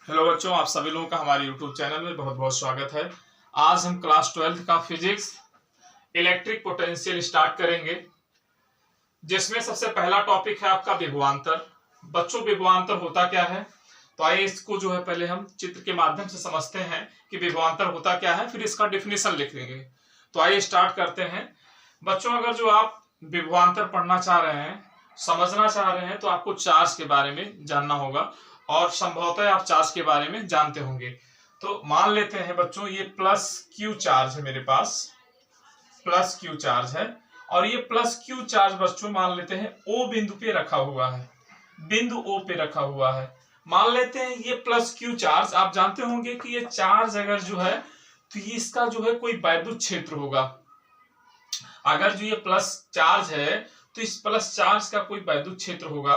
Hello बच्चों, आप सभी लोगों का हमारे YouTube चैनल में बहुत बहुत स्वागत है। आज हम क्लास 12th का फिजिक्स इलेक्ट्रिक पोटेंशियल स्टार्ट करेंगे, जिसमें सबसे पहला टॉपिक है आपका विभवांतर। बच्चों, विभवांतर होता क्या है? तो आइए इसको जो है पहले हम चित्र के माध्यम से समझते हैं कि विभवांतर होता क्या है, फिर इसका डिफिनेशन लिख लेंगे। तो आइए स्टार्ट करते हैं। बच्चों, अगर जो आप विभवांतर पढ़ना चाह रहे हैं, समझना चाह रहे हैं, तो आपको चार्ज के बारे में जानना होगा और संभवतः आप चार्ज के बारे में जानते होंगे। तो मान लेते हैं बच्चों, ये प्लस क्यू चार्ज है, मेरे पास प्लस क्यू चार्ज है और ये प्लस क्यू चार्ज बच्चों मान लेते हैं ओ बिंदु पे रखा हुआ है, बिंदु ओ पे रखा हुआ है। मान लेते हैं ये प्लस क्यू चार्ज, आप जानते होंगे कि ये चार्ज अगर जो है तो ये इसका जो है कोई वैद्युत क्षेत्र होगा। अगर जो ये प्लस चार्ज है तो इस प्लस चार्ज का कोई वैद्युत क्षेत्र होगा।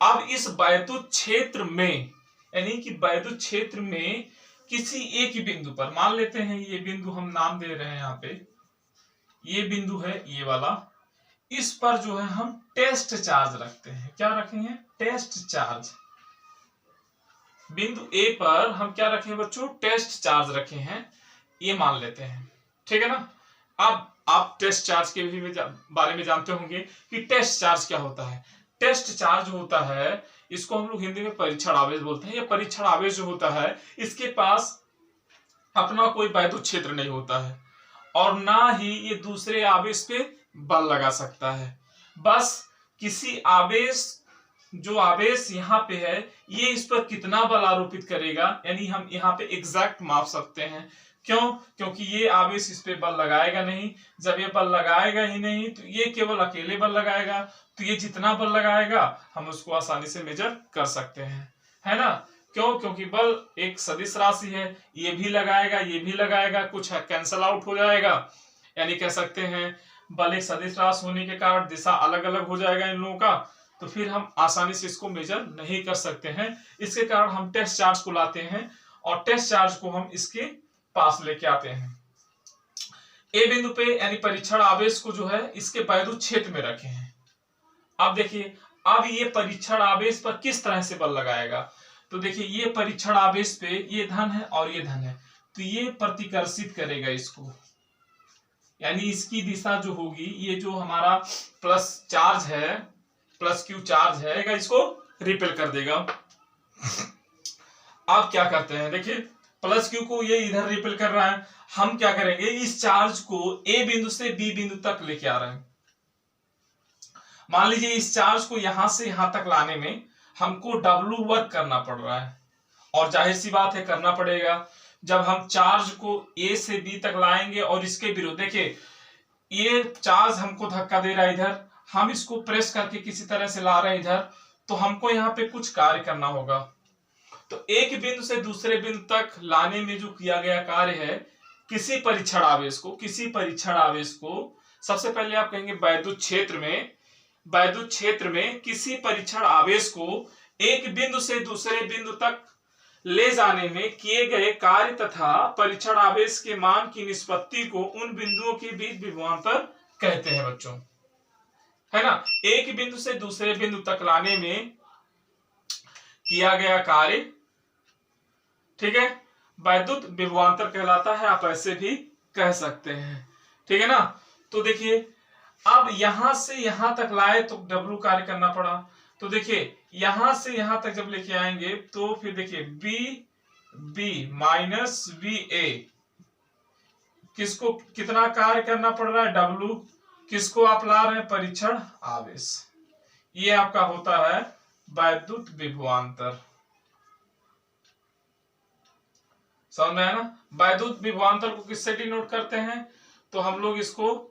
अब इस वैद्युत क्षेत्र में, यानी कि वैद्युत क्षेत्र में किसी एक ही बिंदु पर, मान लेते हैं ये बिंदु हम नाम दे रहे हैं, यहाँ पे ये बिंदु है ये वाला, इस पर जो है हम टेस्ट चार्ज रखते हैं। क्या रखेंगे? Test charge. बिंदु ए पर हम क्या रखे हैं बच्चों? टेस्ट चार्ज रखे हैं, ये मान लेते हैं। ठीक है ना? अब आप टेस्ट चार्ज के भी बारे में जानते होंगे कि टेस्ट चार्ज क्या होता है। टेस्ट चार्ज होता है, इसको हम लोग हिंदी में परीक्षण आवेश बोलते हैं। ये परीक्षण आवेश जो होता है, इसके पास अपना कोई वैद्युत क्षेत्र नहीं होता है और ना ही ये दूसरे आवेश पे बल लगा सकता है। बस किसी आवेश, जो आवेश यहाँ पे है, ये इस पर कितना बल आरोपित करेगा, यानी हम यहाँ पे एग्जैक्ट माप सकते हैं। क्यों? क्योंकि ये आवेश इस पे बल लगाएगा नहीं। जब ये बल लगाएगा ही नहीं तो ये केवल अकेले बल लगाएगा, तो ये जितना बल लगाएगा हम उसको आसानी से मेजर कर सकते हैं, है ना? क्यों? क्योंकि बल एक सदिश राशि है, ये भी लगाएगा ये भी लगाएगा, कुछ कैंसल आउट हो जाएगा। यानी कह सकते हैं बल एक सदिश राशि होने के कारण दिशा अलग अलग हो जाएगा इन लोगों का, तो फिर हम आसानी से इसको मेजर नहीं कर सकते हैं। इसके कारण हम टेस्ट चार्ज को लाते हैं और टेस्ट चार्ज को हम इसके पास लेके आते हैं ए बिंदु पे, यानी परीक्षण आवेश को जो है इसके वैद्युत क्षेत्र में रखे हैं। अब देखिए, अब ये परीक्षण आवेश पर किस तरह से बल लगाएगा। तो देखिए, ये परीक्षण आवेश पे ये धन है और ये धन है, तो ये प्रतिकर्षित करेगा इसको, यानी इसकी दिशा जो होगी, ये जो हमारा प्लस चार्ज है, प्लस क्यू चार्ज है, इसको रिपेल कर देगा। अब क्या करते हैं, देखिए प्लस क्यू को ये इधर रिपेल कर रहा है, हम क्या करेंगे, इस चार्ज को ए बिंदु से बी बिंदु तक लेके आ रहे हैं। मान लीजिए इस चार्ज को यहां से यहां तक लाने में हमको डब्ल्यू वर्क करना पड़ रहा है, और जाहिर सी बात है करना पड़ेगा। जब हम चार्ज को ए से बी तक लाएंगे और इसके विरुद्ध, देखिए ये चार्ज हमको धक्का दे रहा है इधर, हम इसको प्रेस करके किसी तरह से ला रहे हैं इधर, तो हमको यहाँ पे कुछ कार्य करना होगा। तो एक बिंदु से दूसरे बिंदु तक लाने में जो किया गया कार्य है, किसी परीक्षण आवेश को, सबसे पहले आप कहेंगे वैद्युत क्षेत्र में किसी परीक्षण आवेश को एक बिंदु से दूसरे बिंदु तक ले जाने में किए गए कार्य तथा परीक्षण आवेश के मान की निष्पत्ति को उन बिंदुओं के बीच विभवांतर कहते हैं बच्चों, है ना? एक बिंदु से दूसरे बिंदु तक लाने में किया गया कार्य, ठीक है, वैद्युत विभवांतर कहलाता है। आप ऐसे भी कह सकते हैं, ठीक है ना? तो देखिए, अब यहां से यहां तक लाए तो डब्ल्यू कार्य करना पड़ा। तो देखिए यहां से यहां तक जब लेके आएंगे तो फिर देखिए बी माइनस वी ए, किसको कितना कार्य करना पड़ रहा है? डब्ल्यू। किसको आप ला रहे हैं? परीक्षण आवेश। ये आपका होता है वैद्युत विभवांतर। समझ में आया ना? वैद्युत विभवांतर को किससे डिनोट करते हैं? तो हम लोग इसको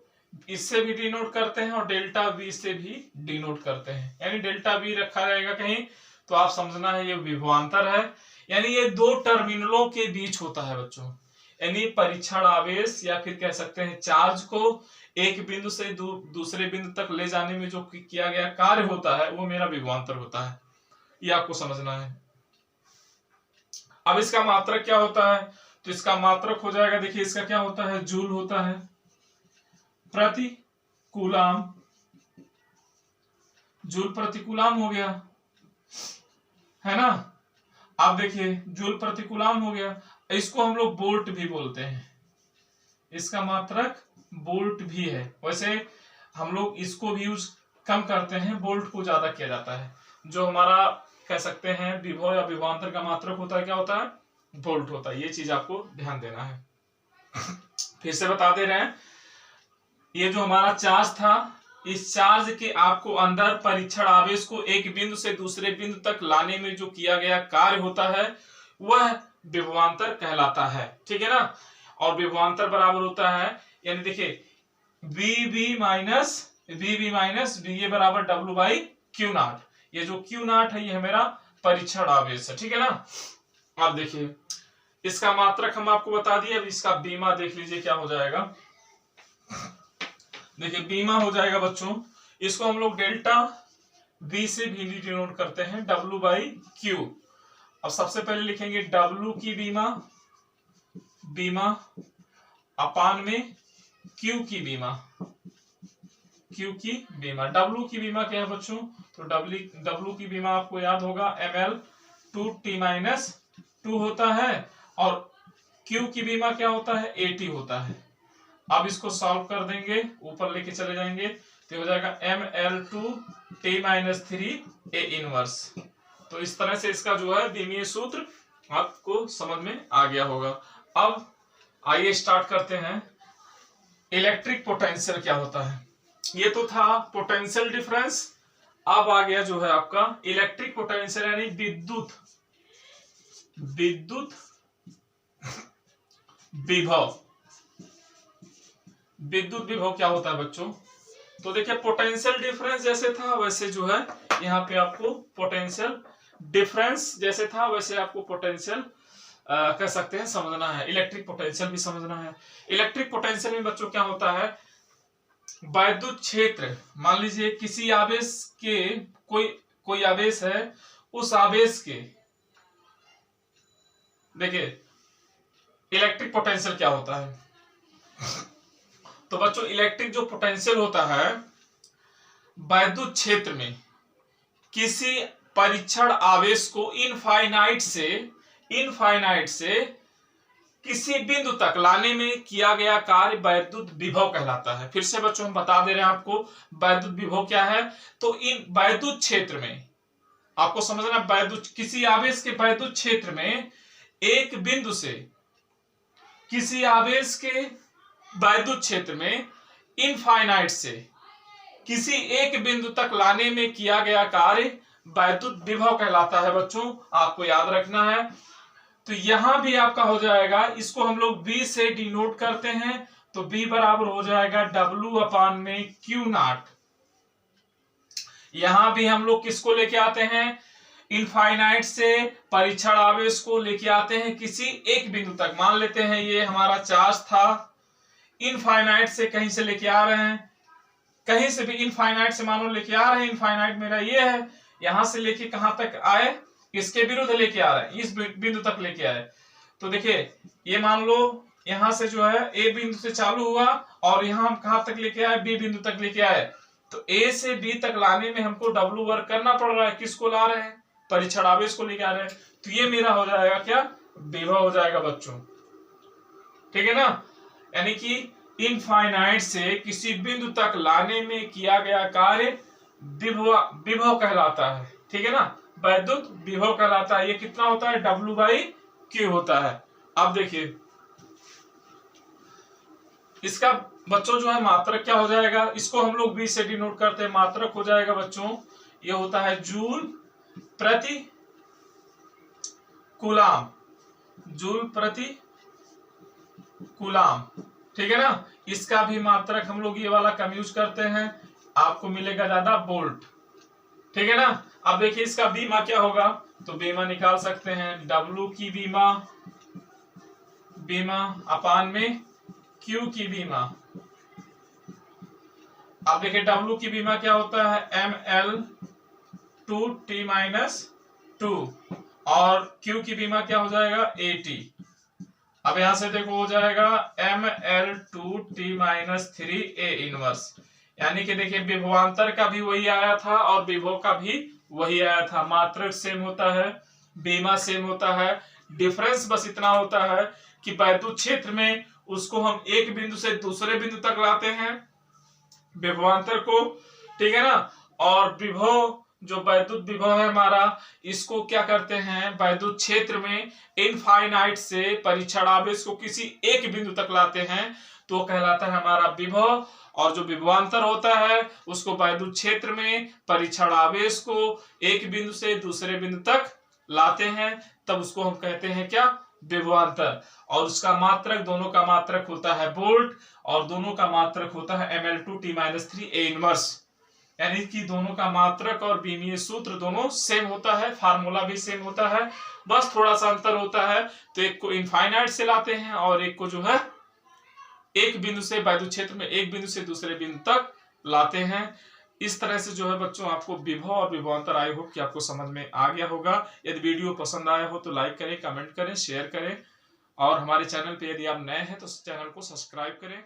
इससे भी डिनोट करते हैं और डेल्टा वी से भी डिनोट करते हैं, यानी डेल्टा वी रखा रहेगा कहीं तो आप समझना है ये विभवांतर है। यानी ये दो टर्मिनलों के बीच होता है बच्चों, यानी परीक्षण आवेश या फिर कह सकते हैं चार्ज को एक बिंदु से दूसरे बिंदु तक ले जाने में जो किया गया कार्य होता है वो मेरा विभवांतर होता है। ये आपको समझना है। अब इसका मात्रक क्या होता है? तो इसका मात्रक हो जाएगा, देखिए इसका क्या होता है? जूल होता है प्रति कूलाम, जूल प्रति कूलाम हो गया, है ना? आप देखिए जूल प्रति कूलाम हो गया। इसको हम लोग वोल्ट भी बोलते हैं, इसका मात्रक वोल्ट भी है। वैसे हम लोग इसको भी यूज कम करते हैं, वोल्ट को ज्यादा किया जाता है। जो हमारा कह सकते हैं विभव या विभवांतर का मात्रक होता है, क्या होता है? वोल्ट होता है। ये चीज आपको ध्यान देना है। फिर से बता दे रहे हैं, ये जो हमारा चार्ज था, इस चार्ज के आपको अंदर परीक्षण आवेश को एक बिंदु से दूसरे बिंदु तक लाने में जो किया गया कार्य होता है वह विभवांतर कहलाता है। ठीक है ना? और विभवांतर बराबर होता है, यानी देखिए VB माइनस VA बराबर W बाई Q नॉट। ये जो Q नॉट है ये मेरा परीक्षण आवेश है। ठीक है ना? अब देखिए इसका मात्रक हम आपको बता दिए। अब इसका बीमा देख लीजिए क्या हो जाएगा। देखिए बीमा हो जाएगा बच्चों, इसको हम लोग डेल्टा V से भी डिनोट करते हैं, W बाई Q। अब सबसे पहले लिखेंगे W की बीमा अपान में Q की बीमा। W की बीमा क्या है बच्चों? तो W की बीमा आपको याद होगा ml 2T-2 होता है, और Q की बीमा क्या होता है? AT होता है। अब इसको सॉल्व कर देंगे, ऊपर लेके चले जाएंगे तो हो जाएगा ml2T-3 A इनवर्स। तो इस तरह से इसका जो है बीमीय सूत्र आपको समझ में आ गया होगा। अब आइए स्टार्ट करते हैं। इलेक्ट्रिक पोटेंशियल क्या होता है? ये तो था पोटेंशियल डिफरेंस। अब आ गया जो है आपका इलेक्ट्रिक पोटेंशियल, यानी विद्युत विभव। विद्युत विभव क्या होता है बच्चों? तो देखिए पोटेंशियल डिफरेंस जैसे था वैसे जो है यहाँ पे आपको पोटेंशियल डिफरेंस जैसे था वैसे आपको पोटेंशियल कह सकते हैं समझना है। इलेक्ट्रिक पोटेंशियल भी समझना है। इलेक्ट्रिक पोटेंशियल में बच्चों क्या होता है? वैद्युत क्षेत्र, मान लीजिए किसी आवेश के कोई आवेश है, उस आवेश के, देखिए इलेक्ट्रिक पोटेंशियल क्या होता है? तो बच्चों इलेक्ट्रिक जो पोटेंशियल होता है, वैद्युत क्षेत्र में किसी परीक्षण आवेश को इनफाइनाइट से किसी बिंदु तक लाने में किया गया कार्य वैद्युत विभव कहलाता है। फिर से बच्चों हम बता दे रहे हैं आपको वैद्युत विभव क्या है। तो इन वैद्युत क्षेत्र में आपको समझना, किसी आवेश के वैद्युत क्षेत्र में एक बिंदु से किसी आवेश के वैद्युत क्षेत्र में इनफाइनाइट से किसी एक बिंदु तक लाने में किया गया कार्य वैद्युत विभव कहलाता है। बच्चों आपको याद रखना है। तो यहां भी आपका हो जाएगा, इसको हम लोग V से डिनोट करते हैं, तो V बराबर हो जाएगा W अपान में Q नॉट। यहां भी हम लोग किसको लेके आते हैं? इनफाइनाइट से परीक्षण आवेश को लेके आते हैं किसी एक बिंदु तक। मान लेते हैं ये हमारा चार्ज था, इनफाइनाइट से कहीं से लेके आ रहे हैं, कहीं से भी इनफाइनाइट से मानो लेके आ रहे हैं। इनफाइनाइट मेरा ये है, यहां से लेके कहां तक आए? इसके विरुद्ध लेके आ रहे हैं, इस बिंदु तक लेके आए। तो देखिए ये मान लो यहां से जो है A बिंदु से चालू हुआ और यहां हम कहां तक लेके आए? B बिंदु तक लेके आए। तो A से B तक लाने में हमको W वर्क करना पड़ रहा है। किसको ला रहे हैं? परीक्षण आवेश को लेके आ रहे हैं। तो ये मेरा हो जाएगा क्या? विभव हो जाएगा बच्चों। ठीक है ना? यानी कि इनफाइनाइट से किसी बिंदु तक लाने में किया गया कार्य विभव कहलाता है। ठीक है ना? वैद्युत विभव कहलाता है। ये कितना होता है? W बाई Q होता है। अब देखिए इसका बच्चों जो है मात्रक क्या हो जाएगा? इसको हम लोग V से डिनोट करते हैं। मात्रक हो जाएगा बच्चों, ये होता है जूल प्रति कूलाम। ठीक है ना? इसका भी मात्रक हम लोग ये वाला कम यूज करते हैं, आपको मिलेगा ज्यादा वोल्ट। ठीक है ना? अब देखिए इसका बीमा क्या होगा? तो बीमा निकाल सकते हैं, W की बीमा अपान में Q की बीमा। अब देखिए W की बीमा क्या होता है? ml2T-2 और Q की बीमा क्या हो जाएगा? AT। अब यहां से देखो हो जाएगा ml2T-3 A इनवर्स। यानी कि देखिए विभवांतर का भी वही आया था और विभव का भी वही आया था। मात्रक सेम होता है, बीमा सेम होता है। डिफरेंस बस इतना होता है कि वैद्युत क्षेत्र में उसको हम एक बिंदु से दूसरे बिंदु तक लाते हैं, विभवांतर को, ठीक है ना। और विभव, जो वैद्युत विभव है हमारा, इसको क्या करते हैं, वैद्युत क्षेत्र में इनफाइनाइट से परीक्षण आवेश को किसी एक बिंदु तक लाते हैं तो कहलाता है हमारा विभव। और जो विभवांतर होता है उसको वैद्युत क्षेत्र में परीक्षण आवेश को एक बिंदु से दूसरे बिंदु तक लाते हैं, तब उसको हम कहते हैं क्या, विभवांतर। और उसका मात्रक, दोनों का मात्रक होता है वोल्ट और दोनों का मात्रक होता है ml2t-3 A इनवर्स, यानी कि दोनों का मात्रक और बीमीय सूत्र दोनों सेम होता है, फार्मूला भी सेम होता है, बस थोड़ा सा अंतर होता है। तो एक को इनफाइनाइट से लाते हैं और एक को जो है एक बिंदु से, वैद्युत क्षेत्र में एक बिंदु से दूसरे बिंदु तक लाते हैं। इस तरह से जो है बच्चों आपको विभव और विभवांतर, आई होप कि आपको समझ में आ गया होगा। यदि वीडियो पसंद आया हो तो लाइक करें, कमेंट करें, शेयर करें और हमारे चैनल पे यदि आप नए हैं तो चैनल को सब्सक्राइब करें।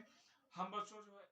हम बच्चों जो है